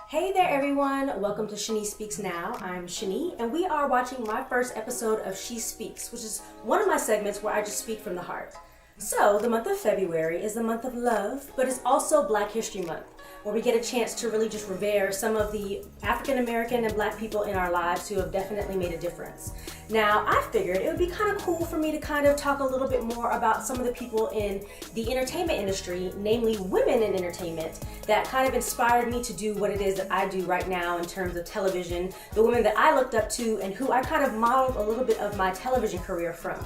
Hey there everyone, welcome to Shani Speaks Now. I'm Shani and we are watching my first episode of She Speaks, which is one of my segments where I just speak from the heart. So the month of February is the month of love, but it's also Black History Month, where we get a chance to really just revere some of the African American and Black people in our lives who have definitely made a difference. Now, I figured it would be kind of cool for me to kind of talk a little bit more about some of the people in the entertainment industry, namely women in entertainment, that kind of inspired me to do what it is that I do right now in terms of television, the women that I looked up to and who I kind of modeled a little bit of my television career from.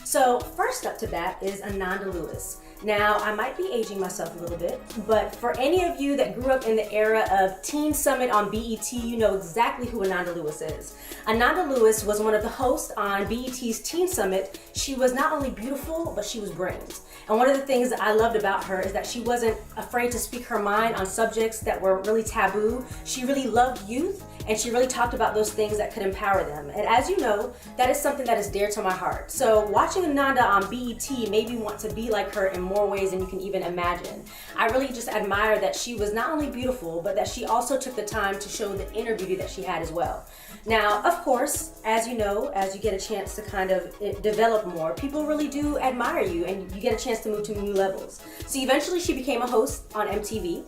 So first up to that is Ananda Lewis. Now, I might be aging myself a little bit, but for any of you that grew up in the era of Teen Summit on BET, you know exactly who Ananda Lewis is. Ananda Lewis was one of the hosts on BET's Teen Summit. She was not only beautiful, but she was brilliant. And one of the things that I loved about her is that she wasn't afraid to speak her mind on subjects that were really taboo. She really loved youth, and she really talked about those things that could empower them. And as you know, that is something that is dear to my heart. So watching Ananda on BET made me want to be like her in more ways than you can even imagine. I really just admire that she was not only beautiful, but that she also took the time to show the inner beauty that she had as well. Now, of course, as you know, as you get a chance to kind of develop more, people really do admire you and you get a chance to move to new levels. So eventually she became a host on MTV.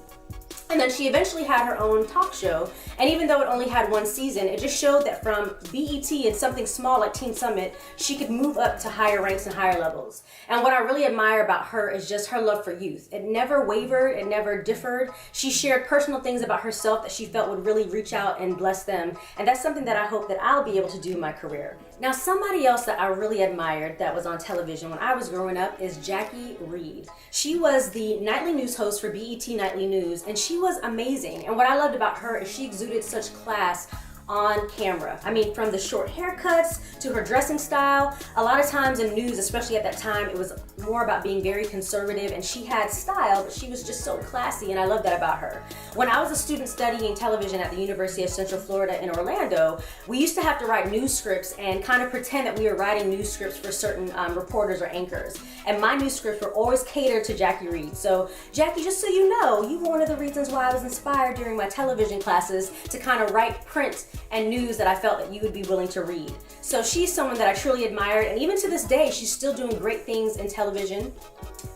And then she eventually had her own talk show, and even though it only had one season, it just showed that from BET and something small like Teen Summit, she could move up to higher ranks and higher levels. And what I really admire about her is just her love for youth. It never wavered, it never differed. She shared personal things about herself that she felt would really reach out and bless them, and that's something that I hope that I'll be able to do in my career. Now, somebody else that I really admired that was on television when I was growing up is Jacque Reid. She was the nightly news host for BET Nightly News, and she was amazing. And what I loved about her is she exuded such class on camera. I mean, from the short haircuts to her dressing style. A lot of times in news, especially at that time, it was more about being very conservative, and she had style, but she was just so classy, and I love that about her. When I was a student studying television at the University of Central Florida in Orlando, we used to have to write news scripts and kind of pretend that we were writing news scripts for certain reporters or anchors. And my news scripts were always catered to Jacque Reid. So Jackie, just so you know, you were one of the reasons why I was inspired during my television classes to kind of write print and news that I felt that you would be willing to read. So she's someone that I truly admired, and even to this day, she's still doing great things in television.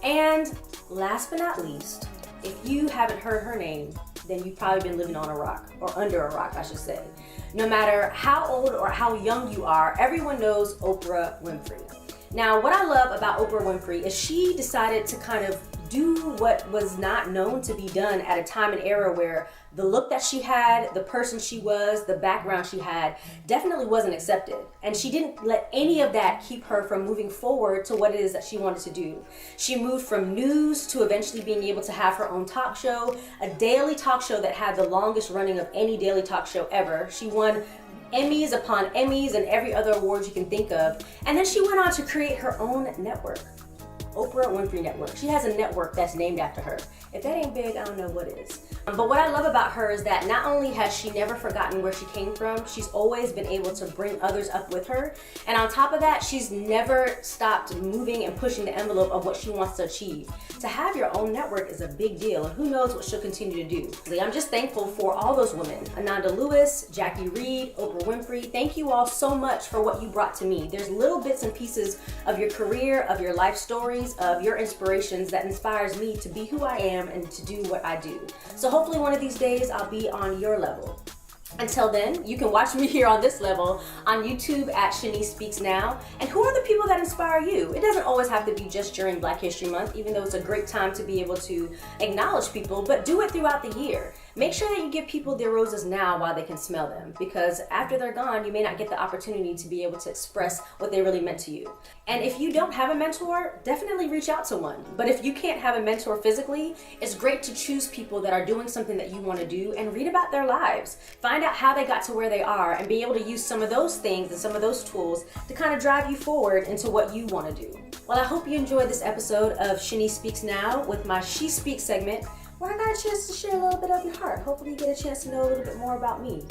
And last but not least, if you haven't heard her name, then you've probably been living on a rock, or under a rock, I should say. No matter how old or how young you are, everyone knows Oprah Winfrey. Now, what I love about Oprah Winfrey is she decided to kind of do what was not known to be done at a time and era where the look that she had, the person she was, the background she had definitely wasn't accepted. And she didn't let any of that keep her from moving forward to what it is that she wanted to do. She moved from news to eventually being able to have her own talk show, a daily talk show that had the longest running of any daily talk show ever. She won Emmys upon Emmys and every other award you can think of. And then she went on to create her own network, Oprah Winfrey Network. She has a network that's named after her. If that ain't big, I don't know what is. But what I love about her is that not only has she never forgotten where she came from, she's always been able to bring others up with her. And on top of that, she's never stopped moving and pushing the envelope of what she wants to achieve. To have your own network is a big deal, and who knows what she'll continue to do. I'm just thankful for all those women. Ananda Lewis, Jacque Reid, Oprah Winfrey. Thank you all so much for what you brought to me. There's little bits and pieces of your career, of your life stories, of your inspirations that inspires me to be who I am and to do what I do. So hopefully one of these days I'll be on your level. Until then, you can watch me here on this level on YouTube at ShaniSpeaksNow. And who are the people that inspire you? It doesn't always have to be just during Black History Month, even though it's a great time to be able to acknowledge people, but do it throughout the year. Make sure that you give people their roses now while they can smell them, because after they're gone, you may not get the opportunity to be able to express what they really meant to you. And if you don't have a mentor, definitely reach out to one. But if you can't have a mentor physically, it's great to choose people that are doing something that you want to do and read about their lives. Find out how they got to where they are and be able to use some of those things and some of those tools to kind of drive you forward into what you want to do. Well, I hope you enjoyed this episode of Shani Speaks Now with my She Speaks segment, where I got a chance to share a little bit of your heart. Hopefully you get a chance to know a little bit more about me.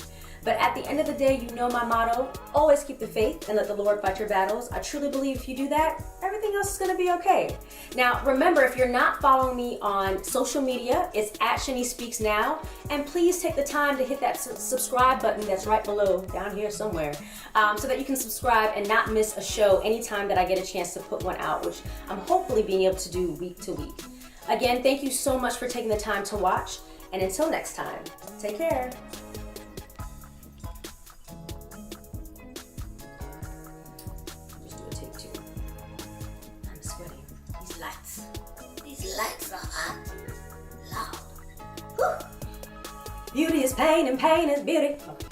But at the end of the day, you know my motto, always keep the faith and let the Lord fight your battles. I truly believe if you do that, everything else is gonna be okay. Now, remember, if you're not following me on social media, it's at ShaniSpeaksNow. And please take the time to hit that subscribe button that's right below, down here somewhere, so that you can subscribe and not miss a show anytime that I get a chance to put one out, which I'm hopefully being able to do week to week. Again, thank you so much for taking the time to watch. And until next time, take care. Lights are hot, loud. Beauty is pain and pain is beauty. Okay.